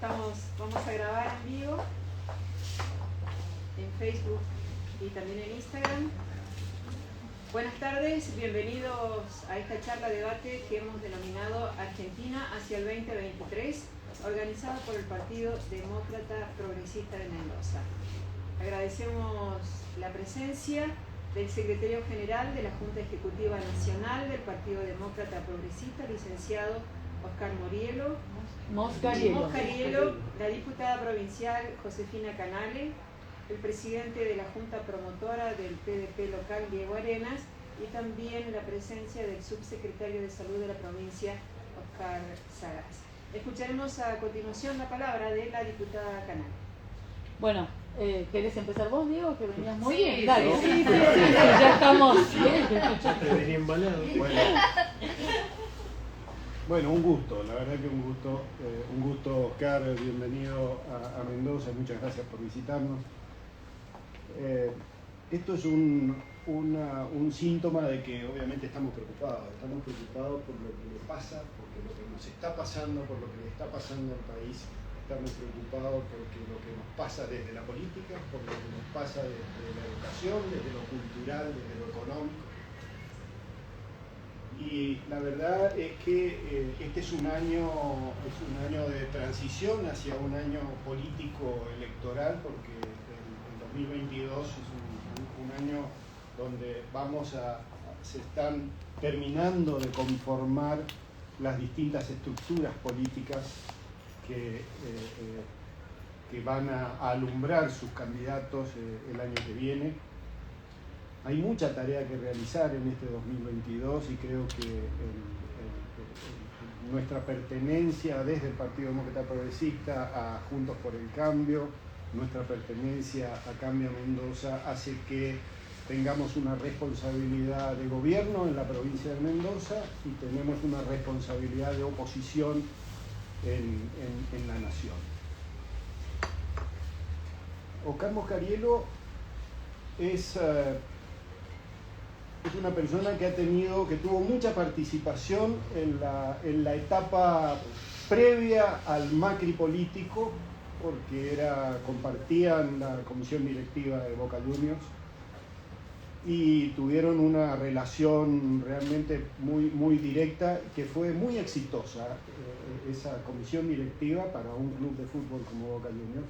Vamos a grabar en vivo en Facebook y también en Instagram. Buenas tardes, bienvenidos a esta charla debate que hemos denominado Argentina hacia el 2023, organizada por el Partido Demócrata Progresista de Mendoza. Agradecemos la presencia del Secretario General de la Junta Ejecutiva Nacional del Partido Demócrata Progresista, licenciado Oscar Moscariello, la diputada provincial Josefina Canale, el presidente de la Junta Promotora del PDP local Diego Arenas y también la presencia del subsecretario de Salud de la provincia Oscar Sagaz. Escucharemos a continuación la palabra de la diputada Canale. Bueno, ¿querés empezar vos, Diego? Que venías muy bien. Sí, dale, sí, ya estamos. Te venía embalado. Bueno, un gusto, la verdad que un gusto, Oscar, bienvenido a Mendoza, muchas gracias por visitarnos. Esto es un síntoma de que obviamente estamos preocupados por lo que le pasa, por lo que nos está pasando, por lo que le está pasando al país. Estamos preocupados porque lo que nos pasa desde la política, por lo que nos pasa desde la educación, desde lo cultural, desde lo económico. Y la verdad es que este es un año de transición hacia un año político electoral, porque el 2022 es un año donde se están terminando de conformar las distintas estructuras políticas que van a alumbrar sus candidatos el año que viene. Hay mucha tarea que realizar en este 2022 y creo que nuestra pertenencia desde el Partido Demócrata Progresista a Juntos por el Cambio, nuestra pertenencia a Cambia Mendoza hace que tengamos una responsabilidad de gobierno en la provincia de Mendoza y tenemos una responsabilidad de oposición en la nación. Oscar Moscariello es una persona que tuvo mucha participación en la etapa previa al Macri político, porque compartían la comisión directiva de Boca Juniors y tuvieron una relación realmente muy directa, que fue muy exitosa esa comisión directiva para un club de fútbol como Boca Juniors.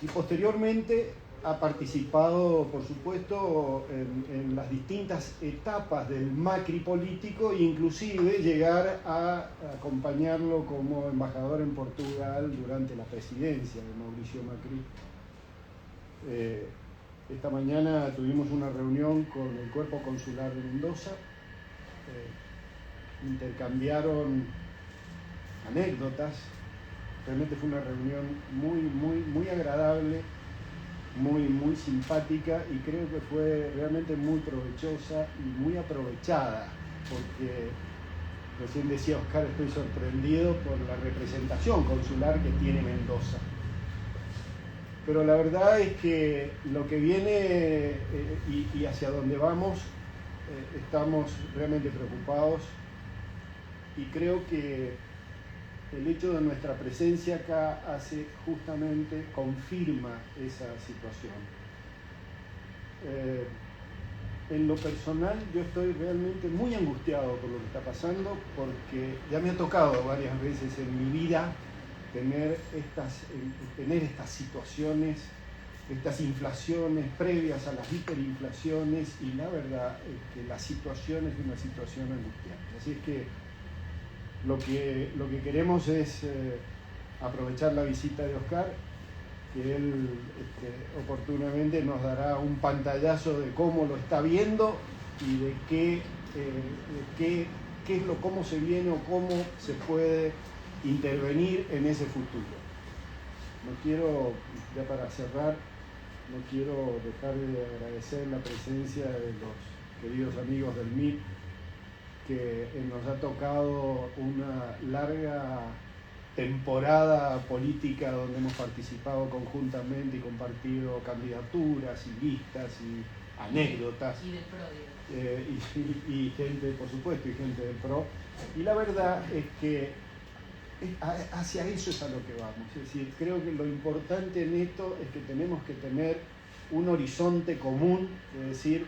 Y posteriormente ha participado, por supuesto, en las distintas etapas del Macri político e inclusive llegar a acompañarlo como embajador en Portugal durante la presidencia de Mauricio Macri. Esta mañana tuvimos una reunión con el Cuerpo Consular de Mendoza, intercambiaron anécdotas, realmente fue una reunión muy agradable, muy simpática y creo que fue realmente muy provechosa y muy aprovechada, porque recién decía Oscar, estoy sorprendido por la representación consular que tiene Mendoza. Pero la verdad es que lo que viene y hacia dónde vamos, estamos realmente preocupados y creo que el hecho de nuestra presencia acá confirma esa situación. En lo personal yo estoy realmente muy angustiado por lo que está pasando, porque ya me ha tocado varias veces en mi vida tener estas situaciones, estas inflaciones previas a las hiperinflaciones, y la verdad es que la situación es una situación angustiante. Así es que lo que queremos es aprovechar la visita de Oscar, que él oportunamente nos dará un pantallazo de cómo lo está viendo y de cómo se viene o cómo se puede intervenir en ese futuro. Ya para cerrar, no quiero dejar de agradecer la presencia de los queridos amigos del MIP, que nos ha tocado una larga temporada política donde hemos participado conjuntamente y compartido candidaturas y listas y anécdotas. Y del PRO, y gente, por supuesto, y gente del PRO. Y la verdad es que hacia eso es a lo que vamos. Es decir, creo que lo importante en esto es que tenemos que tener un horizonte común, es decir,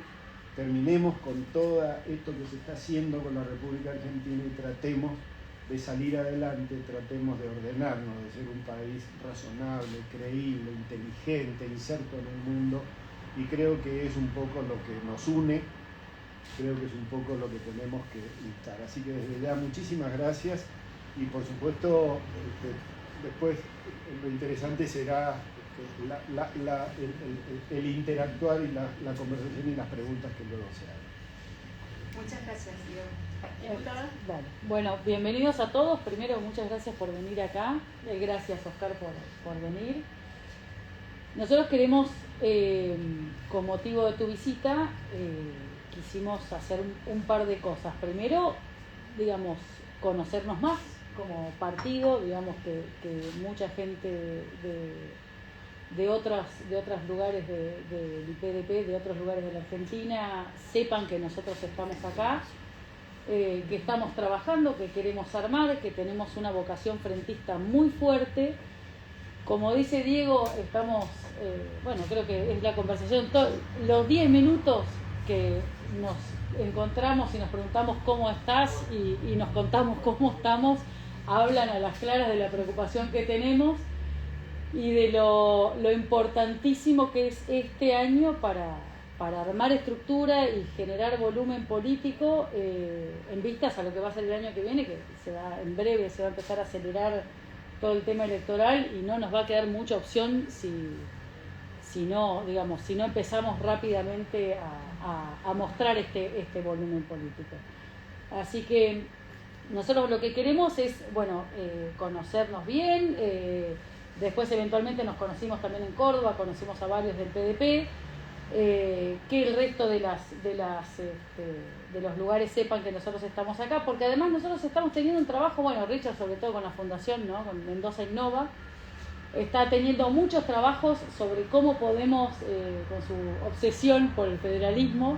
terminemos con todo esto que se está haciendo con la República Argentina y tratemos de salir adelante, tratemos de ordenarnos, de ser un país razonable, creíble, inteligente, inserto en el mundo, y creo que es un poco lo que nos une, creo que es un poco lo que tenemos que instar. Así que desde ya muchísimas gracias y por supuesto después lo interesante será el interactuar y la conversación y las preguntas que luego se hagan. Muchas gracias, diputada. Vale. Bueno, bienvenidos a todos. Primero, muchas gracias por venir acá. Gracias, Oscar, por venir. Nosotros queremos, con motivo de tu visita, quisimos hacer un par de cosas. Primero, digamos, conocernos más como partido, digamos que mucha gente de otros lugares del IPDP, de otros lugares de la Argentina, sepan que nosotros estamos acá, que estamos trabajando, que queremos armar, que tenemos una vocación frentista muy fuerte. Como dice Diego, estamos, creo que es la conversación, los 10 minutos que nos encontramos y nos preguntamos cómo estás y nos contamos cómo estamos, hablan a las claras de la preocupación que tenemos y de lo importantísimo que es este año para armar estructura y generar volumen político en vistas a lo que va a ser el año que viene, que en breve se va a empezar a acelerar todo el tema electoral y no nos va a quedar mucha opción si no empezamos rápidamente a mostrar este volumen político. Así que nosotros lo que queremos es, conocernos bien. Después eventualmente nos conocimos también en Córdoba, conocimos a varios del PDP, que el resto de los lugares sepan que nosotros estamos acá, porque además nosotros estamos teniendo un trabajo, Richard sobre todo con la fundación, ¿no? Con Mendoza Innova, está teniendo muchos trabajos sobre cómo podemos, con su obsesión por el federalismo,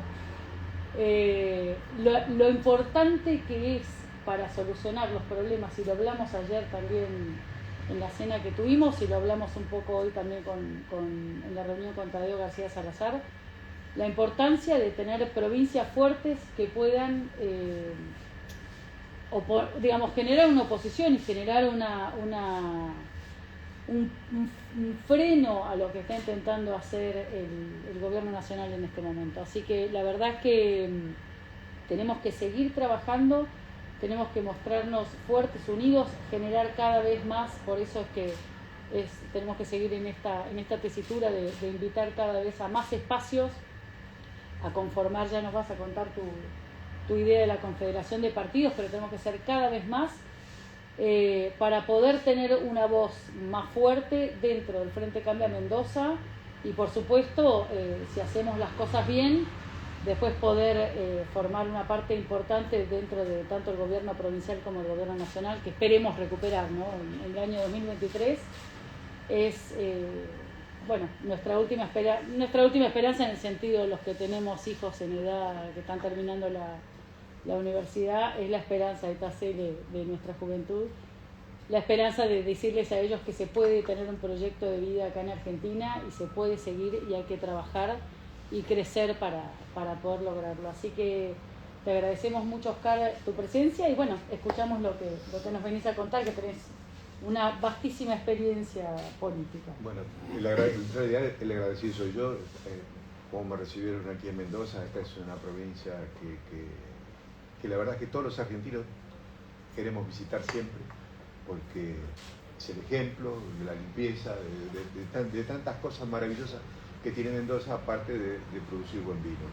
lo importante que es para solucionar los problemas, y lo hablamos ayer también en la cena que tuvimos y lo hablamos un poco hoy también en la reunión con Tadeo García Salazar, la importancia de tener provincias fuertes que puedan generar una oposición y generar un freno a lo que está intentando hacer el gobierno nacional en este momento. Así que la verdad es que tenemos que seguir trabajando, tenemos que mostrarnos fuertes, unidos, generar cada vez más. Por eso es que tenemos que seguir en esta tesitura de invitar cada vez a más espacios a conformar. Ya nos vas a contar tu idea de la confederación de partidos, pero tenemos que ser cada vez más para poder tener una voz más fuerte dentro del Frente Cambia Mendoza y, por supuesto, si hacemos las cosas bien, después poder formar una parte importante dentro de tanto el gobierno provincial como el gobierno nacional, que esperemos recuperar, ¿no? En el año 2023 es nuestra última esperanza, en el sentido de los que tenemos hijos en edad que están terminando la universidad, es la esperanza de nuestra juventud, la esperanza de decirles a ellos que se puede tener un proyecto de vida acá en Argentina y se puede seguir y hay que trabajar y crecer para poder lograrlo. Así que te agradecemos mucho, Oscar, tu presencia y escuchamos lo que nos venís a contar, que tenés una vastísima experiencia política. Bueno, en realidad el agradecido soy yo, como me recibieron aquí en Mendoza. Esta es una provincia que la verdad es que todos los argentinos queremos visitar siempre, porque es el ejemplo de la limpieza, de tantas cosas maravillosas que tiene Mendoza, aparte de producir buen vino.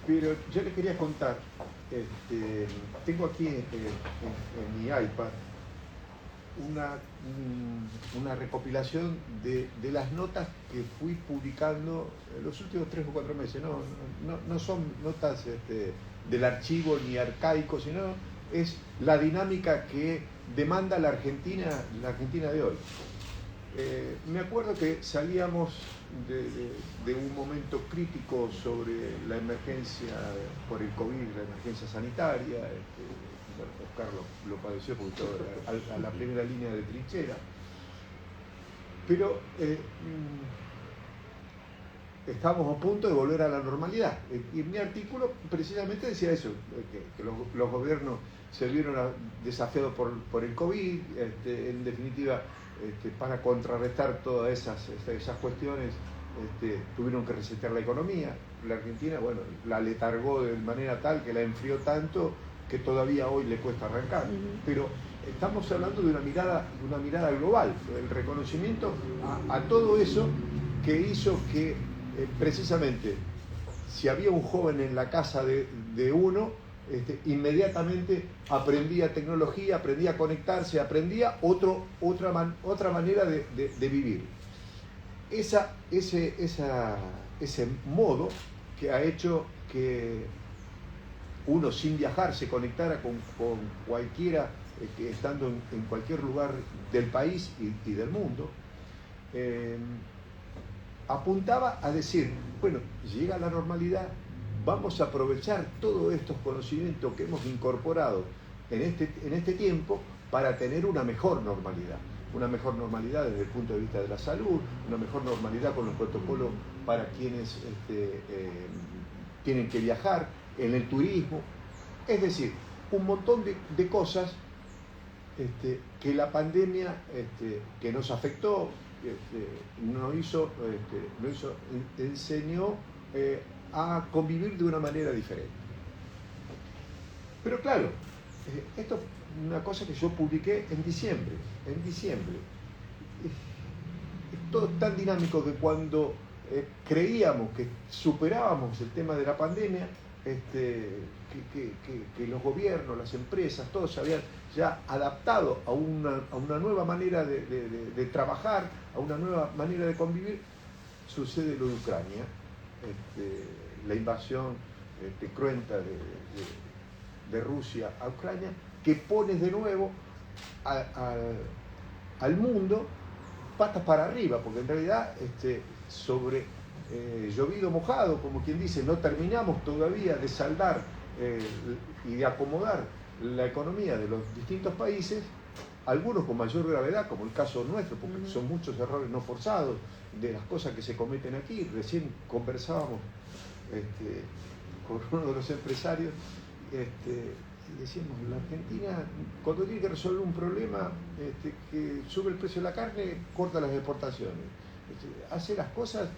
Pero yo les quería contar, tengo aquí en mi iPad una recopilación de las notas que fui publicando en los últimos 3 o 4 meses. No son notas del archivo ni arcaicos, sino es la dinámica que demanda la Argentina de hoy. Me acuerdo que salíamos de un momento crítico sobre la emergencia por el COVID, la emergencia sanitaria. Bueno, Oscar lo padeció porque estaba a la primera línea de trinchera. Pero estamos a punto de volver a la normalidad. Y mi artículo precisamente decía eso, que los gobiernos se vieron desafiados por el COVID, en definitiva, para contrarrestar todas esas cuestiones, tuvieron que resetear la economía. La Argentina, bueno, la letargó de manera tal que la enfrió tanto que todavía hoy le cuesta arrancar. Pero estamos hablando de una mirada global, el reconocimiento a todo eso que hizo que precisamente si había un joven en la casa de uno, inmediatamente aprendía tecnología, aprendía a conectarse, aprendía otra manera de vivir. Ese modo que ha hecho que uno sin viajar se conectara con cualquiera, estando en cualquier lugar del país y del mundo, apuntaba a decir, bueno, llega la normalidad, vamos a aprovechar todos estos conocimientos que hemos incorporado en este tiempo para tener una mejor normalidad desde el punto de vista de la salud, una mejor normalidad con los protocolos para quienes tienen que viajar, en el turismo, es decir, un montón de cosas que la pandemia que nos afectó, enseñó a convivir de una manera diferente. Pero claro, esto es una cosa que yo publiqué en diciembre. Todo es tan dinámico que cuando creíamos que superábamos el tema de la pandemia, que los gobiernos, las empresas, todos se habían ya adaptado a una nueva manera de trabajar, a una nueva manera de convivir, sucede lo de Ucrania, la invasión cruenta de Rusia a Ucrania, que pone de nuevo al mundo patas para arriba, porque en realidad sobre llovido mojado, como quien dice, no terminamos todavía de saldar y de acomodar la economía de los distintos países, algunos con mayor gravedad, como el caso nuestro, porque son muchos errores no forzados de las cosas que se cometen aquí. Recién conversábamos con uno de los empresarios y decíamos, la Argentina, cuando tiene que resolver un problema que sube el precio de la carne, corta las exportaciones, hace las cosas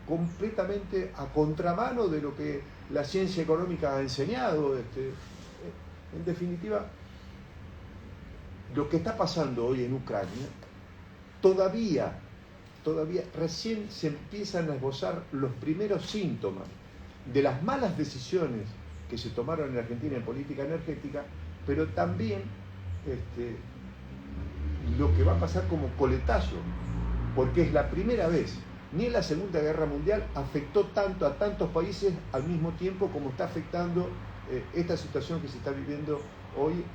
completamente a contramano de lo que la ciencia económica ha enseñado. En definitiva, lo que está pasando hoy en Ucrania, todavía recién se empiezan a esbozar los primeros síntomas de las malas decisiones que se tomaron en Argentina en política energética, pero también lo que va a pasar como coletazo, porque es la primera vez. Ni en la Segunda Guerra Mundial afectó tanto a tantos países al mismo tiempo como está afectando esta situación que se está viviendo hoy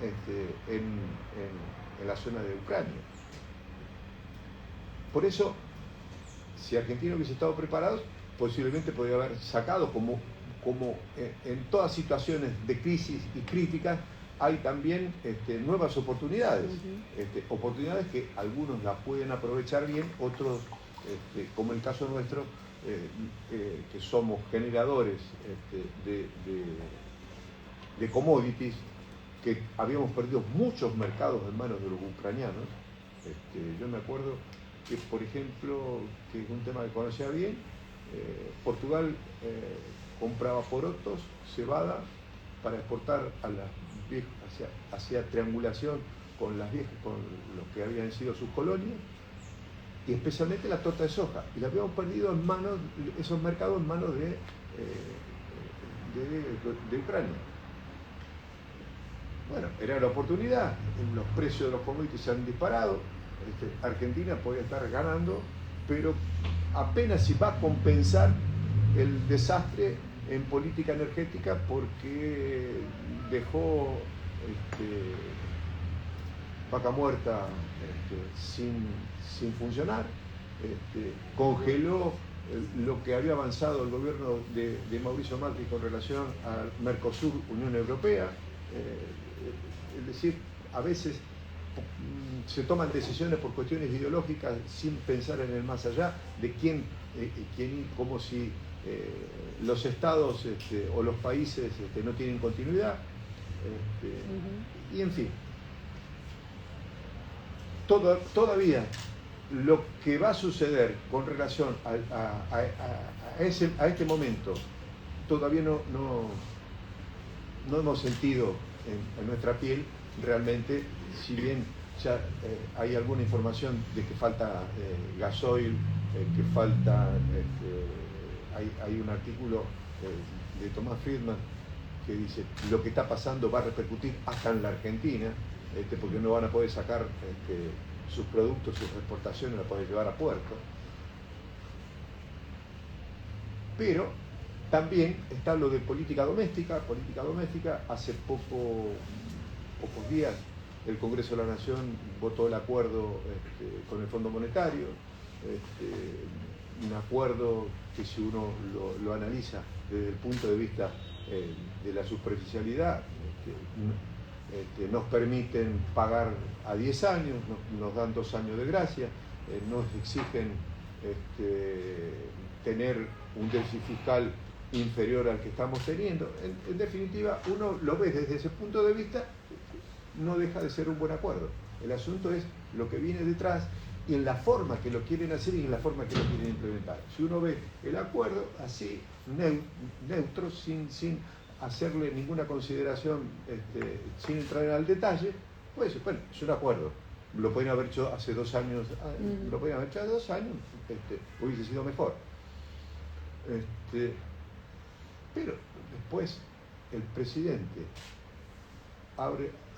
en la zona de Ucrania. Por eso, si Argentina hubiese estado preparado, posiblemente podría haber sacado, como en todas situaciones de crisis y críticas, hay también nuevas oportunidades. Oportunidades que algunos las pueden aprovechar bien, otros, como el caso nuestro, que somos generadores de commodities, que habíamos perdido muchos mercados en manos de los ucranianos. Yo me acuerdo que, por ejemplo, que es un tema que conocía bien, Portugal compraba porotos, cebada, para exportar hacia triangulación con los que habían sido sus colonias, y especialmente la torta de soja, y la habíamos perdido esos mercados en manos de Ucrania. Bueno, era la oportunidad, los precios de los commodities se han disparado, Argentina podía estar ganando, pero apenas si va a compensar el desastre en política energética, porque dejó Vaca Muerta sin funcionar, congeló lo que había avanzado el gobierno de Mauricio Macri con relación al Mercosur, Unión Europea. Es decir, a veces se toman decisiones por cuestiones ideológicas sin pensar en el más allá de quién como si los estados o los países no tienen continuidad. Y en fin, todavía lo que va a suceder con relación a este momento, todavía no hemos sentido en nuestra piel realmente, si bien ya hay alguna información de que falta gasoil, que falta, hay un artículo de Tomás Friedman que dice lo que está pasando va a repercutir hasta en la Argentina, porque no van a poder sacar sus productos, sus exportaciones, las pueden llevar a puerto. Pero también está lo de política doméstica. Hace pocos días el Congreso de la Nación votó el acuerdo con el Fondo Monetario, un acuerdo que si uno lo analiza desde el punto de vista de la superficialidad, nos permiten pagar a 10 años, nos dan 2 años de gracia, nos exigen tener un déficit fiscal inferior al que estamos teniendo. En definitiva, uno lo ve desde ese punto de vista, no deja de ser un buen acuerdo. El asunto es lo que viene detrás y en la forma que lo quieren hacer y en la forma que lo quieren implementar. Si uno ve el acuerdo así, neutro, sin hacerle ninguna consideración, sin entrar al detalle, pues bueno, es un acuerdo. Lo podrían haber hecho hace 2 años, lo podrían haber hecho hace 2 años, hubiese sido mejor. Pero después el presidente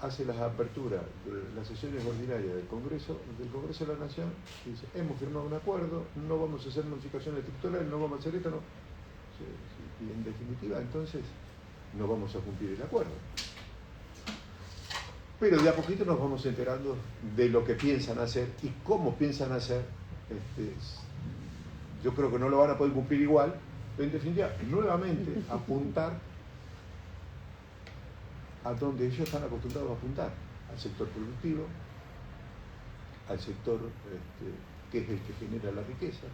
hace las aperturas de las sesiones ordinarias del Congreso de la Nación y dice, hemos firmado un acuerdo, no vamos a hacer modificaciones estructurales, no vamos a hacer esto, no. Y en definitiva, entonces, no vamos a cumplir el acuerdo. Pero de a poquito nos vamos enterando de lo que piensan hacer y cómo piensan hacer. Yo creo que no lo van a poder cumplir igual, pero en definitiva, nuevamente apuntar a donde ellos están acostumbrados a apuntar, al sector productivo, al sector que es el que genera la riqueza,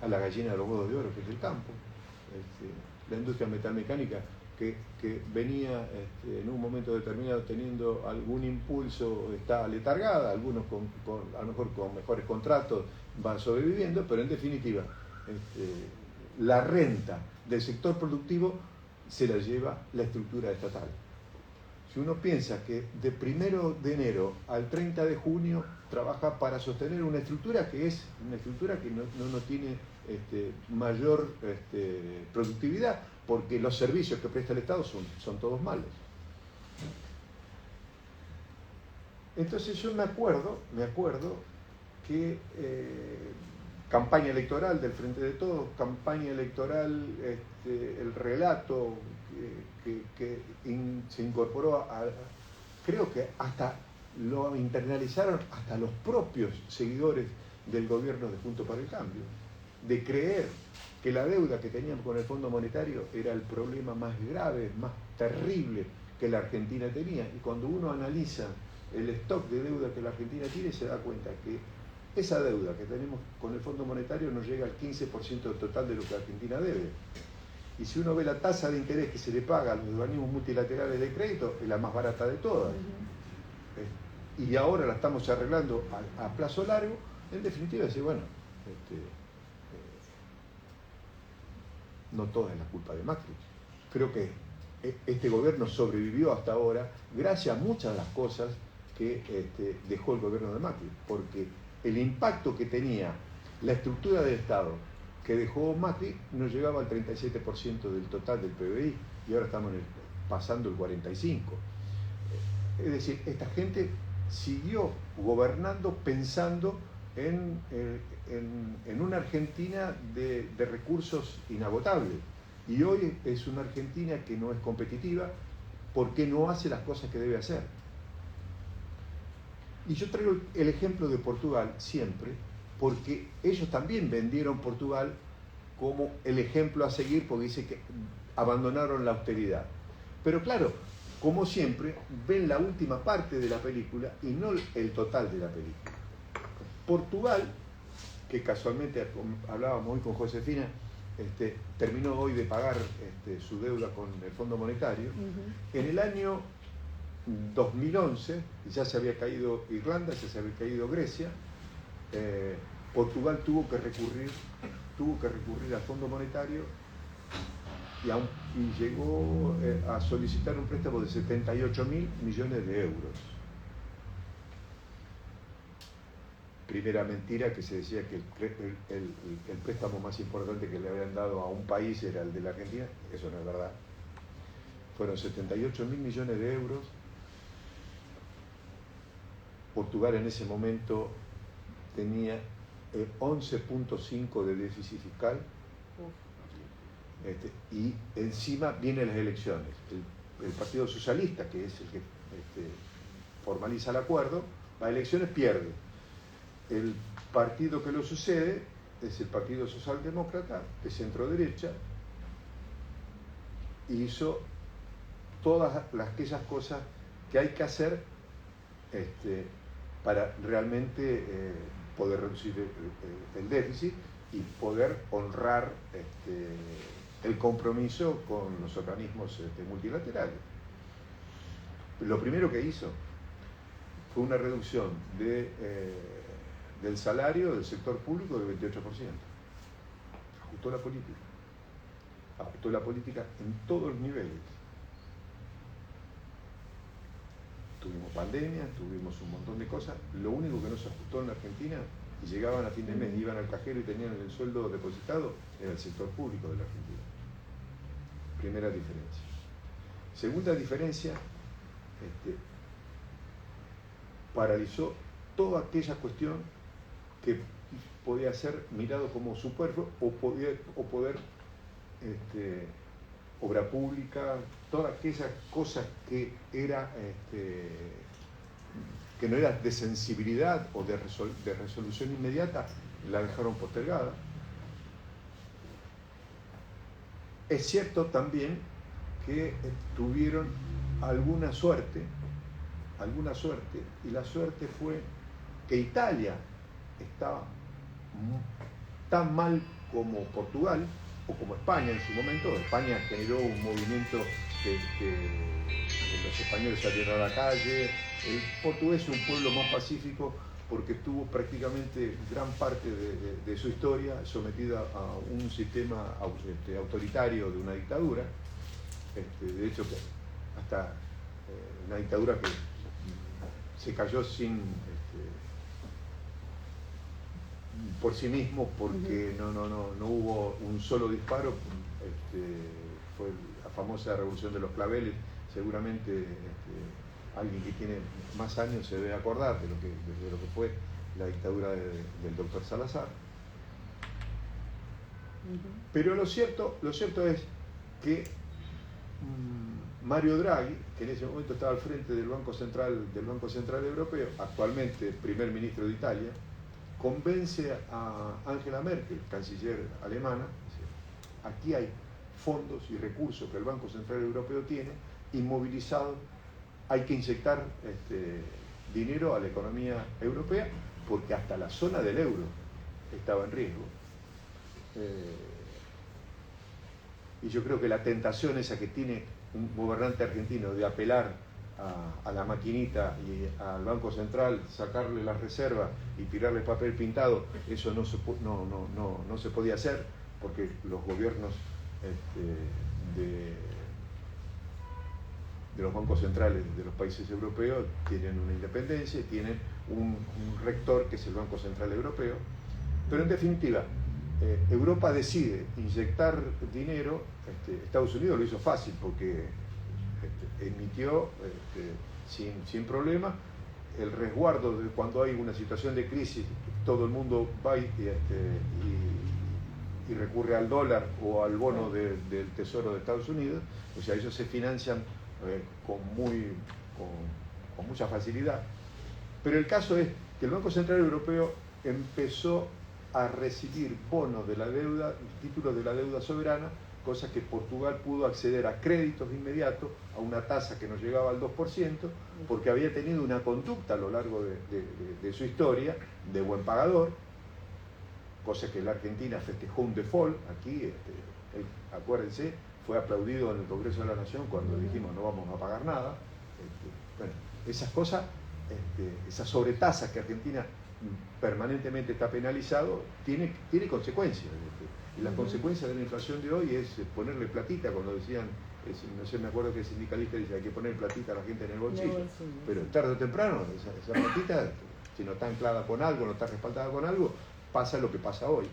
a la gallina de los huevos de oro, que es el campo, la industria metalmecánica que venía en un momento determinado teniendo algún impulso, está letargada, algunos a lo mejor con mejores contratos van sobreviviendo, pero en definitiva la renta del sector productivo se la lleva la estructura estatal. Si uno piensa que de 1 de enero al 30 de junio trabaja para sostener una estructura que no tiene mayor productividad, porque los servicios que presta el Estado son todos malos. Entonces yo me acuerdo que campaña electoral del Frente de Todos, campaña electoral, el relato que se incorporó creo que hasta lo internalizaron hasta los propios seguidores del gobierno de Juntos para el Cambio, de creer que la deuda que teníamos con el Fondo Monetario era el problema más grave, más terrible que la Argentina tenía. Y cuando uno analiza el stock de deuda que la Argentina tiene, se da cuenta que esa deuda que tenemos con el Fondo Monetario no llega al 15% del total de lo que Argentina debe. Y si uno ve la tasa de interés que se le paga a los organismos multilaterales de crédito, es la más barata de todas. Y ahora la estamos arreglando a plazo largo. En definitiva, dice, bueno, no toda es la culpa de Macri. Creo que este gobierno sobrevivió hasta ahora gracias a muchas de las cosas que dejó el gobierno de Macri, porque el impacto que tenía la estructura del Estado que dejó Macri no llegaba al 37% del total del PBI y ahora estamos pasando el 45%. Es decir, esta gente siguió gobernando pensando en una Argentina de recursos inagotables, y hoy es una Argentina que no es competitiva, porque no hace las cosas que debe hacer. Y yo traigo el ejemplo de Portugal siempre, porque ellos también vendieron Portugal como el ejemplo a seguir, porque dice que abandonaron la austeridad. Pero claro, como siempre, ven la última parte de la película y no el total de la película. Portugal, que casualmente hablábamos hoy con Josefina, terminó hoy de pagar su deuda con el Fondo Monetario. En el año 2011 ya se había caído Irlanda, ya se había caído Grecia. Portugal tuvo que recurrir al Fondo Monetario y llegó a solicitar un préstamo de 78.000 millones de euros. Primera mentira, que se decía que el préstamo más importante que le habían dado a un país era el de la Argentina. Eso no es verdad. Fueron 78.000 millones de euros. Portugal en ese momento tenía 11.5 de déficit fiscal. Y encima vienen las elecciones. El Partido Socialista, que es el que formaliza el acuerdo, va a elecciones, pierde. El partido que lo sucede es el Partido Socialdemócrata, de centro-derecha, y hizo todas aquellas cosas que hay que hacer para realmente poder reducir el déficit y poder honrar el compromiso con los organismos multilaterales. Lo primero que hizo fue una reducción del salario del sector público del 28%. Ajustó la política en todos los niveles. Tuvimos pandemia, tuvimos un montón de cosas. Lo único que no se ajustó en la Argentina, y llegaban a fin de mes, iban al cajero y tenían el sueldo depositado, era el sector público de la Argentina. Primera diferencia. Segunda diferencia, paralizó toda aquella cuestión que podía ser mirado como superfluo o poder obra pública, todas aquellas cosas que que no era de sensibilidad o de resolución inmediata, la dejaron postergada. Es cierto también que tuvieron alguna suerte, y la suerte fue que Italia estaba tan mal como Portugal o como España en su momento. España generó un movimiento que los españoles salieron a la calle. El portugués es un pueblo más pacífico porque tuvo prácticamente gran parte de su historia sometida a un sistema autoritario de una dictadura. De hecho, hasta una dictadura que se cayó por sí mismo, porque no hubo un solo disparo. Fue la famosa revolución de los claveles. Seguramente alguien que tiene más años se debe acordar de lo que fue la dictadura del doctor Salazar. Pero lo cierto es que Mario Draghi, que en ese momento estaba al frente del Banco Central Europeo, actualmente primer ministro de Italia, convence a Angela Merkel, canciller alemana. Aquí hay fondos y recursos que el Banco Central Europeo tiene inmovilizados, hay que inyectar dinero a la economía europea, porque hasta la zona del euro estaba en riesgo. Y yo creo que la tentación esa que tiene un gobernante argentino de apelar a la maquinita y al Banco Central, sacarle las reservas y tirarle papel pintado, eso no se podía hacer, porque los gobiernos de los bancos centrales de los países europeos tienen una independencia y tienen un rector que es el Banco Central Europeo. Pero en definitiva, Europa decide inyectar dinero. Estados Unidos lo hizo fácil porque emitió sin problema el resguardo de cuando hay una situación de crisis. Todo el mundo va y recurre al dólar o al bono del Tesoro de Estados Unidos. O sea, ellos se financian con mucha facilidad. Pero el caso es que el Banco Central Europeo empezó a recibir bonos de la deuda, títulos de la deuda soberana, cosa que Portugal pudo acceder a créditos de inmediato a una tasa que no llegaba al 2%, porque había tenido una conducta a lo largo de su historia de buen pagador, cosa que la Argentina festejó un default. Aquí, acuérdense, fue aplaudido en el Congreso de la Nación cuando dijimos no vamos a pagar nada. Bueno, esas cosas, esa sobretasa que Argentina permanentemente está penalizado, tiene consecuencias. Y la consecuencia de la inflación de hoy es ponerle platita, cuando decían, no sé, me acuerdo que el sindicalista dice hay que poner platita a la gente en el bolsillo, pero tarde o temprano esa platita, si no está anclada con algo, no está respaldada con algo, pasa lo que pasa hoy.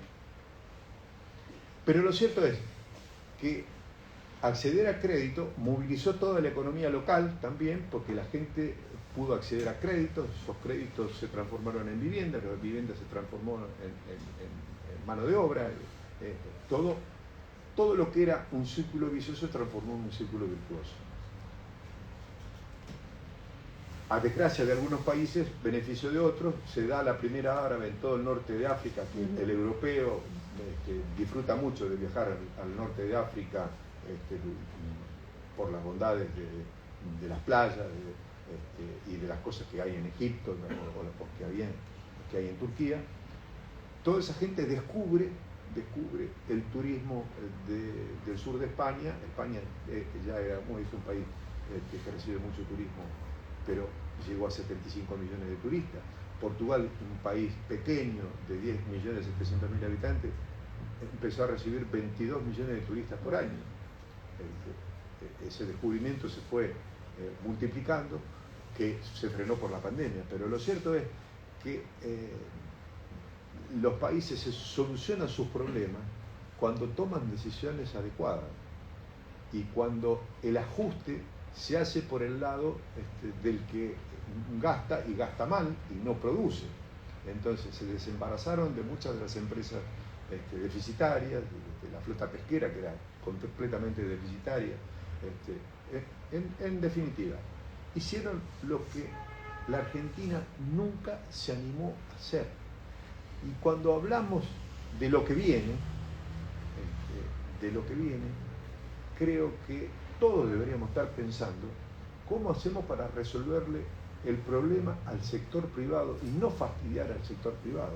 Pero lo cierto es que acceder a crédito movilizó toda la economía local también, porque la gente pudo acceder a créditos, esos créditos se transformaron en viviendas, la vivienda se transformó en mano de obra, todo lo que era un círculo vicioso se transformó en un círculo virtuoso. A desgracia de algunos países, beneficio de otros, se da la primera árabe en todo el norte de África, que el europeo disfruta mucho de viajar al norte de África por las bondades de las playas y de las cosas que hay en Egipto o que hay en Turquía. Toda esa gente descubre el turismo del sur de España. España ya es un país que recibe mucho turismo, pero llegó a 75 millones de turistas. Portugal, un país pequeño de 10.700.000 habitantes, empezó a recibir 22 millones de turistas por año. Ese descubrimiento se fue multiplicando, que se frenó por la pandemia, pero lo cierto es que los países se solucionan sus problemas cuando toman decisiones adecuadas y cuando el ajuste se hace por el lado del que gasta y gasta mal y no produce. Entonces se desembarazaron de muchas de las empresas deficitarias, de la flota pesquera, que era completamente deficitaria. En definitiva, hicieron lo que la Argentina nunca se animó a hacer. Y cuando hablamos de lo que viene, creo que todos deberíamos estar pensando cómo hacemos para resolverle el problema al sector privado y no fastidiar al sector privado.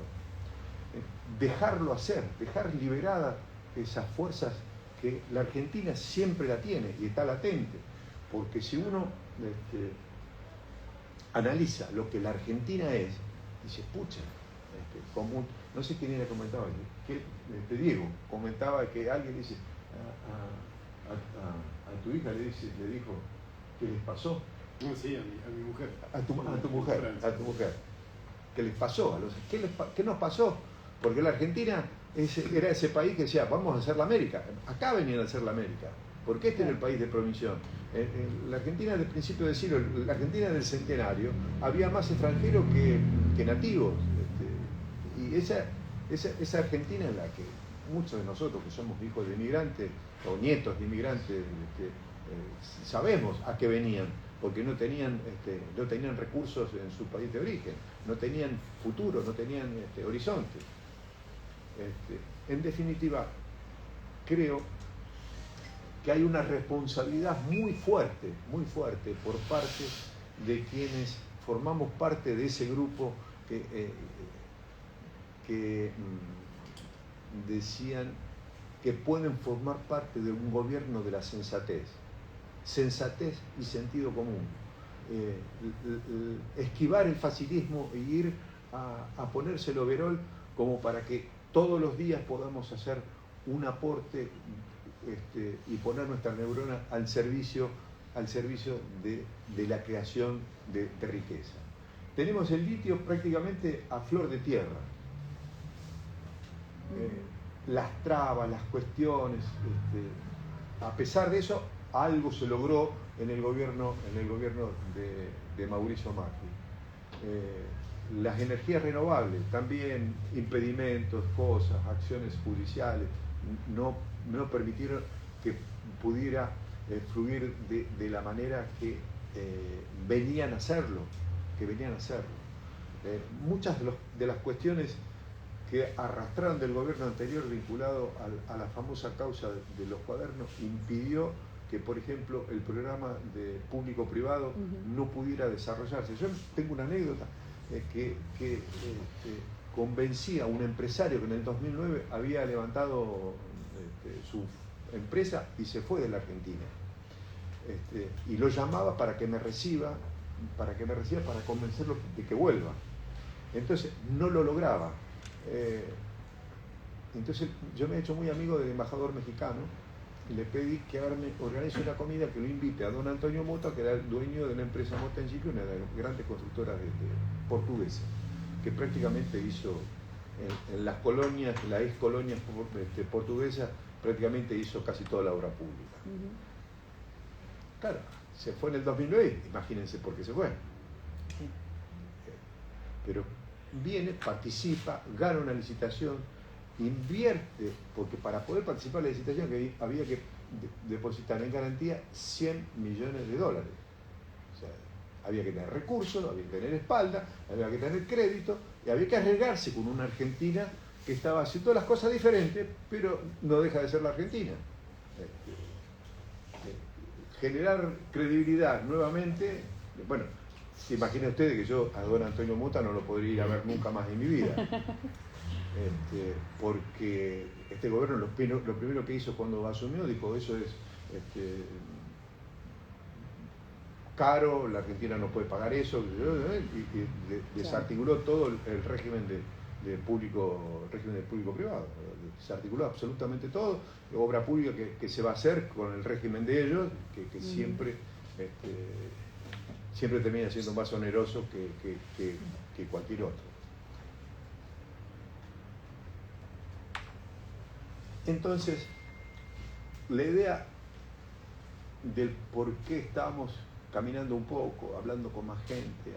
Dejarlo hacer, dejar liberadas esas fuerzas que la Argentina siempre la tiene y está latente, porque si uno analiza lo que la Argentina es, dice, pucha, no sé quién era comentaba, Diego comentaba que alguien dice a tu hija le dijo ¿qué les pasó? No, sí, a mi mujer. A tu mujer. ¿Qué les pasó? ¿Qué nos pasó? Porque la Argentina era ese país que decía, vamos a hacer la América. Acá venían a hacer la América, porque este era el país de provisión. La Argentina del principio del siglo, la Argentina del centenario, había más extranjeros que nativos. Y esa Argentina en la que muchos de nosotros que somos hijos de inmigrantes o nietos de inmigrantes sabemos a qué venían, porque no tenían recursos en su país de origen, no tenían futuro, no tenían horizonte. En definitiva, creo que hay una responsabilidad muy fuerte por parte de quienes formamos parte de ese grupo que decían que pueden formar parte de un gobierno de la sensatez y sentido común, esquivar el facilismo e ir a ponerse el overol como para que todos los días podamos hacer un aporte y poner nuestras neuronas al servicio de la creación de riqueza. Tenemos el litio prácticamente a flor de tierra. Las trabas, las cuestiones, a pesar de eso, algo se logró en el gobierno de Mauricio Macri. Las energías renovables, también impedimentos, cosas, acciones judiciales, no permitieron que pudiera fluir de la manera que venían a hacerlo, muchas de las cuestiones que arrastraron del gobierno anterior vinculado a la famosa causa de los cuadernos impidió que, por ejemplo, el programa de público-privado no pudiera desarrollarse. Yo tengo una anécdota que convencía a un empresario que en el 2009 había levantado su empresa y se fue de la Argentina. Y lo llamaba para que me reciba, para convencerlo de que vuelva. Entonces no lo lograba. Entonces yo me he hecho muy amigo del embajador mexicano y le pedí que organice una comida que lo invite a don Antonio Mota, que era el dueño de una empresa Mota en Chile, una de las grandes constructoras portuguesas, que prácticamente hizo en las colonias, las ex colonias portuguesas, prácticamente hizo casi toda la obra pública. Claro, se fue en el 2009, imagínense por qué se fue. Sí. Pero viene, participa, gana una licitación, invierte, porque para poder participar en la licitación había que depositar en garantía $100 millones. O sea, había que tener recursos, había que tener espalda, había que tener crédito, y había que arriesgarse con una Argentina que estaba haciendo las cosas diferentes, pero no deja de ser la Argentina. Generar credibilidad nuevamente, bueno, se imaginen ustedes que yo a don Antonio Mota no lo podría ir a ver nunca más en mi vida. Porque este gobierno lo primero que hizo cuando asumió, dijo, eso es caro, la Argentina no puede pagar eso, y desarticuló todo el régimen del público-privado, desarticuló absolutamente todo, obra pública que se va a hacer con el régimen de ellos, que siempre termina siendo más oneroso que cualquier otro. Entonces, la idea del por qué estamos caminando un poco, hablando con más gente,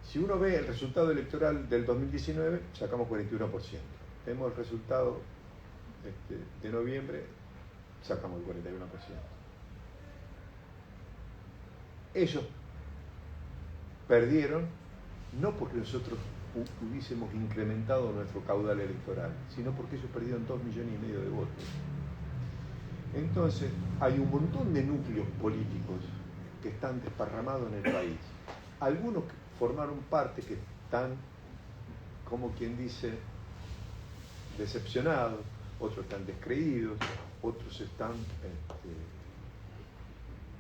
Si uno ve el resultado electoral del 2019, sacamos 41%. Vemos el resultado de noviembre, sacamos el 41%. Ellos perdieron, no porque nosotros hubiésemos incrementado nuestro caudal electoral, sino porque ellos perdieron 2,5 millones de votos. Entonces, hay un montón de núcleos políticos que están desparramados en el país. Algunos que formaron parte, que están, como quien dice, decepcionados, otros están descreídos, otros están,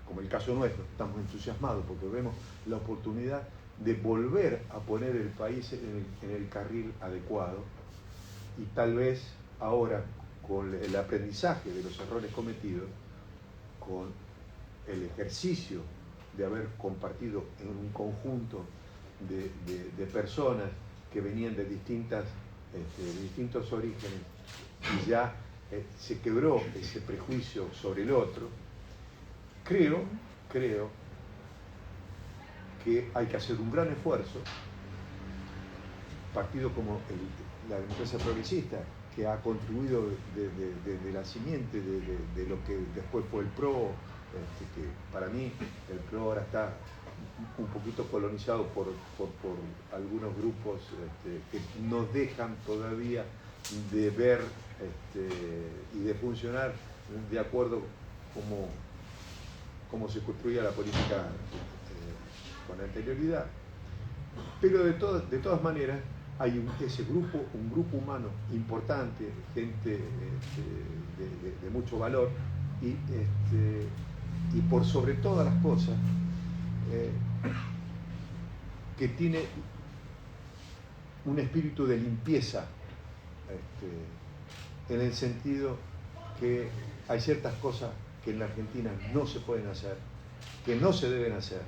como el caso nuestro, estamos entusiasmados porque vemos la oportunidad de volver a poner el país en el carril adecuado, y tal vez ahora, con el aprendizaje de los errores cometidos, con el ejercicio de haber compartido en un conjunto de personas que venían de distintos orígenes, y ya se quebró ese prejuicio sobre el otro, creo que hay que hacer un gran esfuerzo. Partido como la democracia progresista, que ha contribuido desde la simiente de lo que después fue el PRO, que para mí el PRO ahora está un poquito colonizado por algunos grupos que no dejan todavía de ver y de funcionar de acuerdo como se construía la política con anterioridad. Pero de todas maneras hay un grupo humano importante, gente de mucho valor, y por sobre todas las cosas, que tiene un espíritu de limpieza, en el sentido que hay ciertas cosas que en la Argentina no se pueden hacer, que no se deben hacer,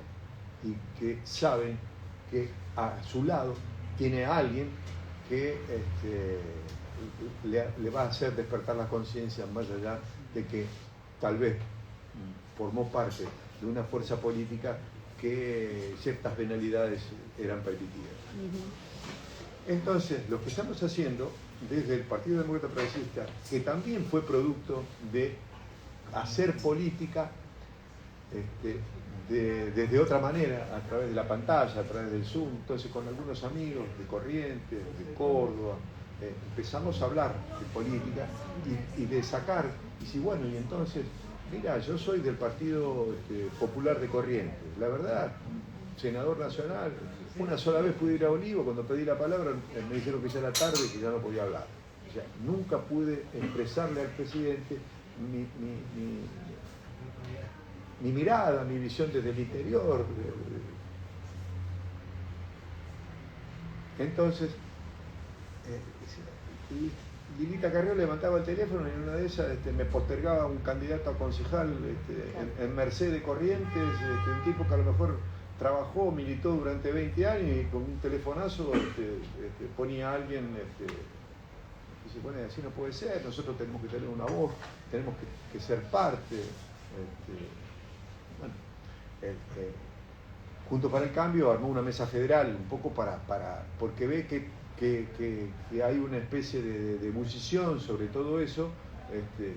y que saben que a su lado tiene a alguien que le va a hacer despertar la conciencia, más allá de que tal vez formó parte de una fuerza política que ciertas venalidades eran permitidas. Entonces, lo que estamos haciendo desde el Partido Demócrata Progresista, que también fue producto de hacer política desde otra manera, a través de la pantalla, a través del Zoom. Entonces, con algunos amigos de Corrientes, de Córdoba, empezamos a hablar de política y de sacar, y si bueno, y entonces, mira, yo soy del Partido Popular de Corrientes, la verdad, senador nacional, una sola vez pude ir a Olivo, cuando pedí la palabra me dijeron que ya era tarde y que ya no podía hablar. O sea, nunca pude expresarle al presidente mi mirada, mi visión desde el interior. Entonces, Lilita Carrió levantaba el teléfono y en una de esas me postergaba un candidato a concejal en Merced de Corrientes, un tipo que a lo mejor trabajó, militó durante 20 años y con un telefonazo ponía a alguien, dice, bueno, así no puede ser, nosotros tenemos que tener una voz, tenemos que ser parte. Juntos para el Cambio armó una mesa federal, un poco porque ve que hay una especie de ebullición sobre todo eso.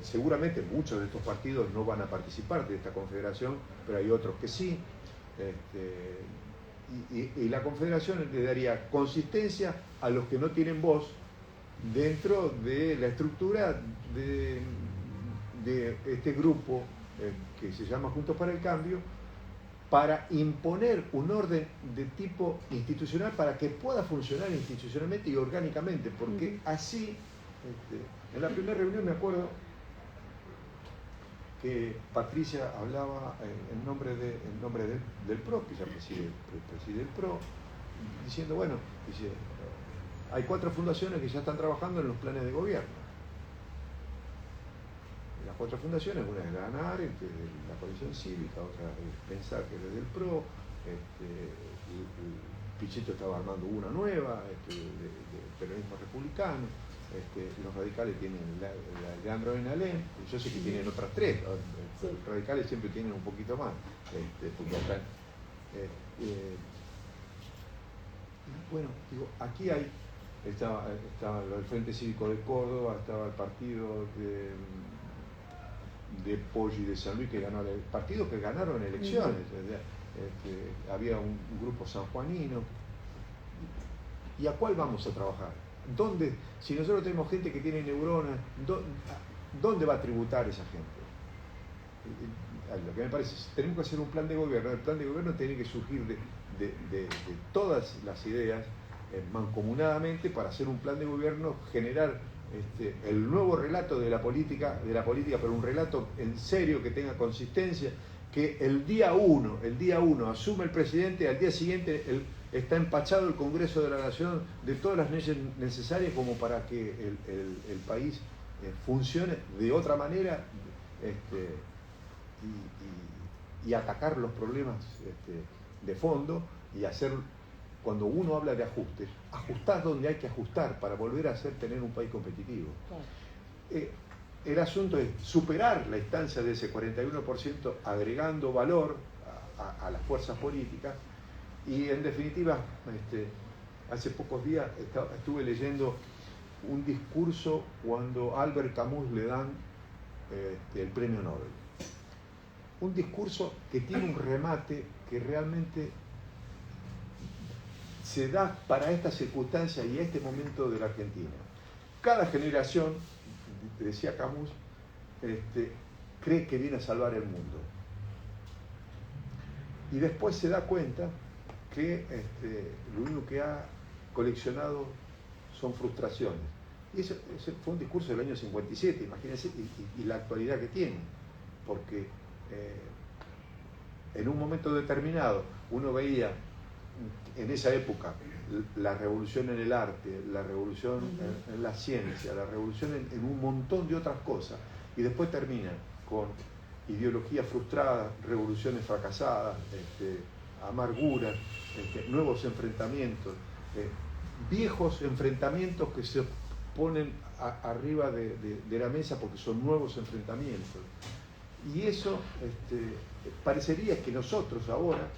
Seguramente muchos de estos partidos no van a participar de esta confederación, pero hay otros que sí. Y la confederación le daría consistencia a los que no tienen voz dentro de la estructura de este grupo que se llama Juntos para el Cambio, para imponer un orden de tipo institucional para que pueda funcionar institucionalmente y orgánicamente, porque así, en la primera reunión me acuerdo que Patricia hablaba en nombre del PRO, que ya preside el PRO, diciendo, bueno, dice, hay 4 fundaciones que ya están trabajando en los planes de gobierno. Las 4 fundaciones, una es la ANAR, que es la coalición cívica, otra es Pensar, que es desde el PRO, Pichetto estaba armando una nueva, de peronismo republicano, los radicales tienen la Leandro Benalén, yo sé que tienen otras 3, los radicales siempre tienen un poquito más, porque acá, bueno, digo, aquí estaba el Frente Cívico de Córdoba, estaba el partido de Poggi de San Luis, que ganó el partido que ganaron elecciones. Había un grupo sanjuanino. ¿Y a cuál vamos a trabajar? ¿Dónde, si nosotros tenemos gente que tiene neuronas, dónde va a tributar esa gente? Lo que me parece es que tenemos que hacer un plan de gobierno. El plan de gobierno tiene que surgir de todas las ideas mancomunadamente para hacer un plan de gobierno, generar el nuevo relato de la política, pero un relato en serio que tenga consistencia, que el día uno asume el presidente, al día siguiente está empachado el Congreso de la Nación de todas las leyes necesarias como para que el país funcione de otra manera y atacar los problemas de fondo y hacer. Cuando uno habla de ajustes, ajustar donde hay que ajustar para volver a tener un país competitivo. Claro. El asunto es superar la instancia de ese 41%, agregando valor a las fuerzas políticas. Y en definitiva, hace pocos días estuve leyendo un discurso cuando a Albert Camus le dan el premio Nobel. Un discurso que tiene un remate que realmente se da para esta circunstancia y este momento de la Argentina. Cada generación, decía Camus, cree que viene a salvar el mundo. Y después se da cuenta que lo único que ha coleccionado son frustraciones. Y ese fue un discurso del año 57, imagínense, y la actualidad que tiene. Porque en un momento determinado uno veía en esa época la revolución en el arte, la revolución en la ciencia, la revolución en un montón de otras cosas, y después termina con ideologías frustradas, revoluciones fracasadas, amarguras, nuevos enfrentamientos, viejos enfrentamientos que se ponen arriba de la mesa porque son nuevos enfrentamientos. Y eso parecería que nosotros ahora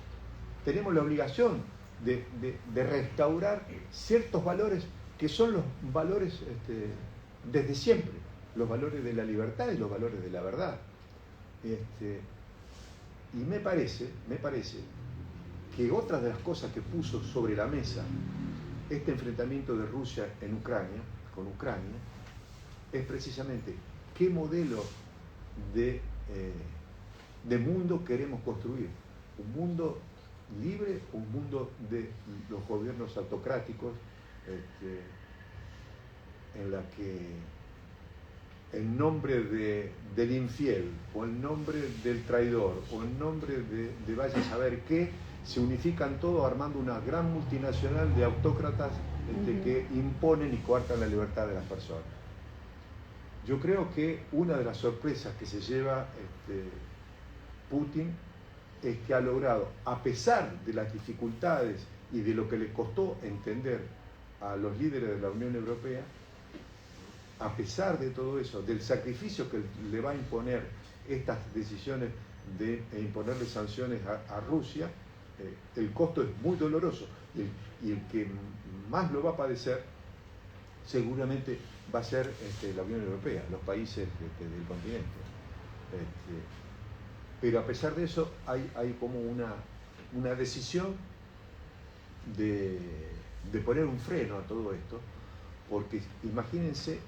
tenemos la obligación de restaurar ciertos valores que son los valores desde siempre, los valores de la libertad y los valores de la verdad. Y me parece que otra de las cosas que puso sobre la mesa este enfrentamiento de Rusia con Ucrania, es precisamente qué modelo de mundo queremos construir. Un mundo libre, un mundo de los gobiernos autocráticos, en la que en nombre del infiel, o en nombre del traidor, o en nombre de vaya a saber qué, se unifican todos armando una gran multinacional de autócratas que imponen y coartan la libertad de las personas. Yo creo que una de las sorpresas que se lleva Putin es que ha logrado, a pesar de las dificultades y de lo que le costó entender a los líderes de la Unión Europea, a pesar de todo eso, del sacrificio que le va a imponer estas decisiones de imponerle sanciones a Rusia, el costo es muy doloroso y el que más lo va a padecer seguramente va a ser la Unión Europea, los países del continente. Pero a pesar de eso hay como una decisión de poner un freno a todo esto, porque imagínense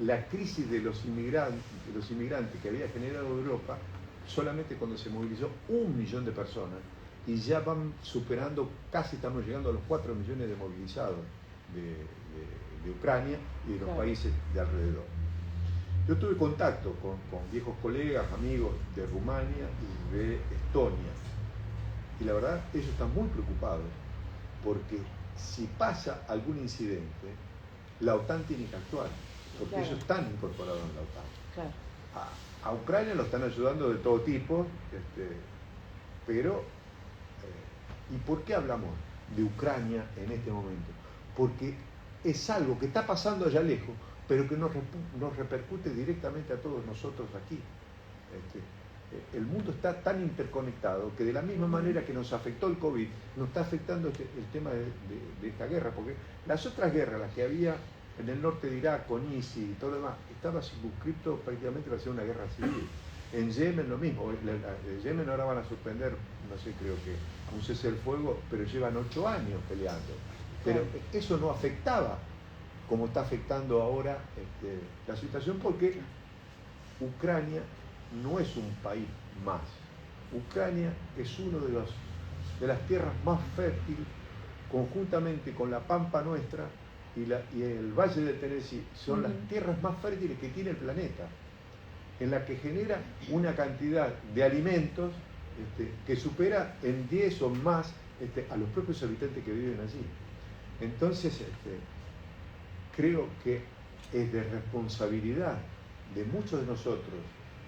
la crisis de los inmigrantes que había generado Europa solamente cuando se movilizó 1 millón de personas, y ya van superando, casi estamos llegando a los 4 millones de movilizados de Ucrania y de los países de alrededor. Yo tuve contacto con viejos colegas, amigos de Rumania y de Estonia, y la verdad ellos están muy preocupados, porque si pasa algún incidente, la OTAN tiene que actuar, porque ellos están incorporados en la OTAN. Claro. A Ucrania lo están ayudando de todo tipo, pero ¿y por qué hablamos de Ucrania en este momento? Porque es algo que está pasando allá lejos, pero que nos repercute directamente a todos nosotros aquí. El mundo está tan interconectado que de la misma manera que nos afectó el COVID, nos está afectando el tema de esta guerra, porque las otras guerras, las que había en el norte de Irak, con ISIS y todo lo demás, estaba circunscripto prácticamente para ser una guerra civil. En Yemen lo mismo, en Yemen ahora van a suspender, no sé, creo que un cese del fuego, pero llevan 8 años peleando. Pero eso no afectaba como está afectando ahora la situación, porque Ucrania no es un país más. Ucrania es uno de las tierras más fértiles, conjuntamente con la Pampa nuestra y el Valle del Tennessee, son las tierras más fértiles que tiene el planeta, en la que genera una cantidad de alimentos que supera en 10 o más a los propios habitantes que viven allí. Entonces, creo que es de responsabilidad de muchos de nosotros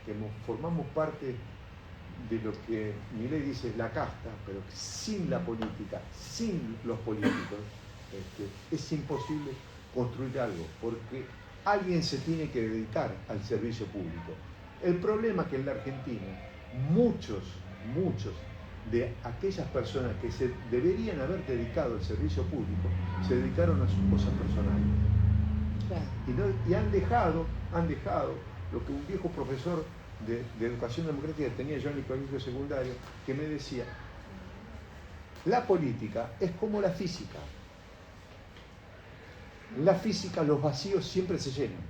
que formamos parte de lo que Milei dice la casta, pero sin la política, sin los políticos, es imposible construir algo, porque alguien se tiene que dedicar al servicio público. El problema es que en la Argentina muchos de aquellas personas que se deberían haber dedicado al servicio público se dedicaron a sus cosas personales. Claro. Y han dejado lo que un viejo profesor de educación democrática tenía yo en el colegio secundario, que me decía: la política es como la física. En la física los vacíos siempre se llenan,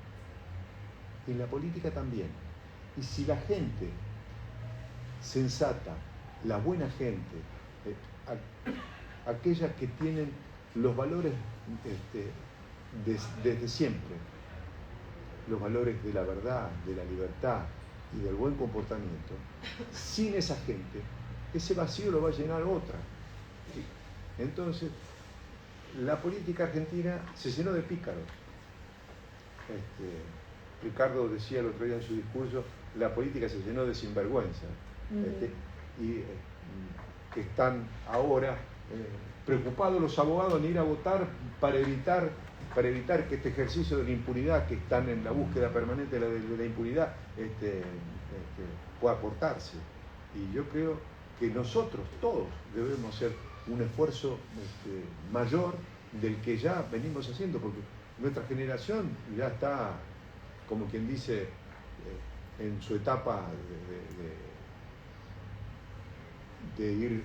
y en la política también. Y si la gente sensata, la buena gente, aquellas que tienen los valores desde siempre, los valores de la verdad, de la libertad y del buen comportamiento, sin esa gente, ese vacío lo va a llenar otra. Entonces, la política argentina se llenó de pícaros. Ricardo decía el otro día en su discurso, la política se llenó de sinvergüenza, y que están ahora preocupados los abogados en ir a votar para evitar que este ejercicio de la impunidad, que están en la búsqueda permanente de la impunidad, pueda cortarse. Y yo creo que nosotros todos debemos hacer un esfuerzo mayor del que ya venimos haciendo, porque nuestra generación ya está, como quien dice, en su etapa de ir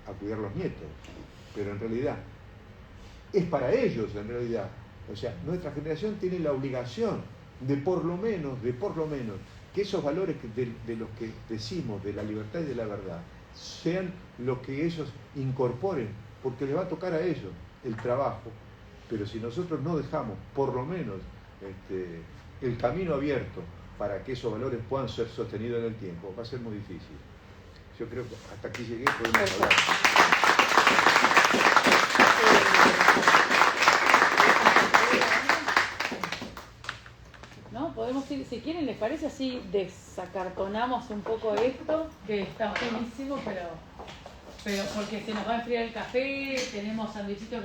a cuidar los nietos, pero en realidad es para ellos en realidad. O sea, nuestra generación tiene la obligación de por lo menos, que esos valores de los que decimos, de la libertad y de la verdad, sean los que ellos incorporen, porque les va a tocar a ellos el trabajo. Pero si nosotros no dejamos por lo menos el camino abierto para que esos valores puedan ser sostenidos en el tiempo, va a ser muy difícil. Yo creo que hasta aquí llegué, podemos hablar. ¿No? Podemos ir, si quieren, ¿les parece así? Desacartonamos un poco esto, que está buenísimo, pero porque se nos va a enfriar el café, tenemos sandwichitos.